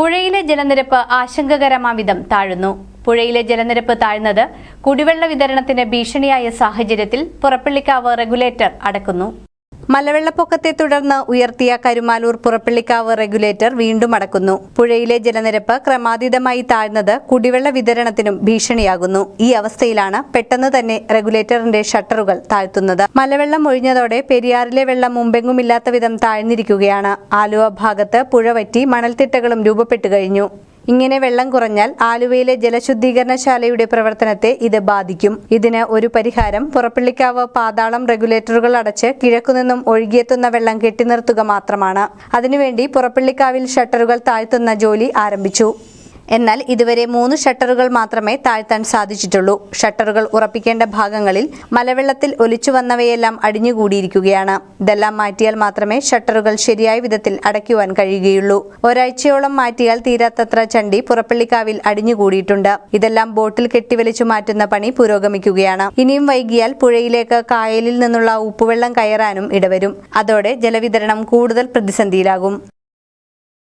പുഴയിലെ ജലനിരപ്പ് ആശങ്കകരമാം വിധം താഴുന്നു. പുഴയിലെ ജലനിരപ്പ് താഴ്ന്നത് കുടിവെള്ള വിതരണത്തിന് ഭീഷണിയായ സാഹചര്യത്തിൽ പുറപ്പള്ളിക്കാവ് റെഗുലേറ്റർ അടക്കുന്നു. മലവെള്ളപ്പൊക്കത്തെ തുടർന്ന് ഉയർത്തിയ കരുമാലൂർ പുറപ്പള്ളിക്കാവ് റെഗുലേറ്റർ വീണ്ടും അടക്കുന്നു. പുഴയിലെ ജലനിരപ്പ് ക്രമാതീതമായി താഴ്ന്നത് കുടിവെള്ള വിതരണത്തിനും ഭീഷണിയാകുന്നു. ഈ അവസ്ഥയിലാണ് പെട്ടെന്ന് തന്നെ റെഗുലേറ്ററിന്റെ ഷട്ടറുകൾ താഴ്ത്തുന്നത്. മലവെള്ളം ഒഴിഞ്ഞതോടെ പെരിയാറിലെ വെള്ളം മുമ്പെങ്ങുമില്ലാത്ത വിധം താഴ്ന്നിരിക്കുകയാണ്. ആലുവ ഭാഗത്ത് പുഴ വറ്റി മണൽത്തിട്ടകളും രൂപപ്പെട്ടു കഴിഞ്ഞു. ഇങ്ങനെ വെള്ളം കുറഞ്ഞാൽ ആലുവയിലെ ജലശുദ്ധീകരണശാലയുടെ പ്രവർത്തനത്തെ ഇത് ബാധിക്കും. ഇതിന് ഒരു പരിഹാരം പുറപ്പള്ളിക്കാവ് പാതാളം റെഗുലേറ്ററുകൾ അടച്ച് കിഴക്കുനിന്നും ഒഴുകിയെത്തുന്ന വെള്ളം കെട്ടിനിർത്തുക മാത്രമാണ്. അതിനുവേണ്ടി പുറപ്പള്ളിക്കാവിൽ ഷട്ടറുകൾ താഴ്ത്തുന്ന ജോലി ആരംഭിച്ചു. എന്നാൽ ഇതുവരെ 3 ഷട്ടറുകൾ മാത്രമേ താഴ്ത്താൻ സാധിച്ചിട്ടുള്ളൂ. ഷട്ടറുകൾ ഉറപ്പിക്കേണ്ട ഭാഗങ്ങളിൽ മലവെള്ളത്തിൽ ഒലിച്ചു വന്നവയെല്ലാം അടിഞ്ഞുകൂടിയിരിക്കുകയാണ്. ഇതെല്ലാം മാറ്റിയാൽ മാത്രമേ ഷട്ടറുകൾ ശരിയായ വിധത്തിൽ അടയ്ക്കുവാൻ കഴിയുകയുള്ളൂ. ഒരാഴ്ചയോളം മാറ്റിയാൽ തീരാത്തത്ര ചണ്ടി പുറപ്പള്ളിക്കാവിൽ അടിഞ്ഞുകൂടിയിട്ടുണ്ട്. ഇതെല്ലാം ബോട്ടിൽ കെട്ടിവലിച്ചു മാറ്റുന്ന പണി പുരോഗമിക്കുകയാണ്. ഇനിയും വൈകിയാൽ പുഴയിലേക്ക് കായലിൽ നിന്നുള്ള ഉപ്പുവെള്ളം കയറാനും ഇടവരും. അതോടെ ജലവിതരണം കൂടുതൽ പ്രതിസന്ധിയിലാകും.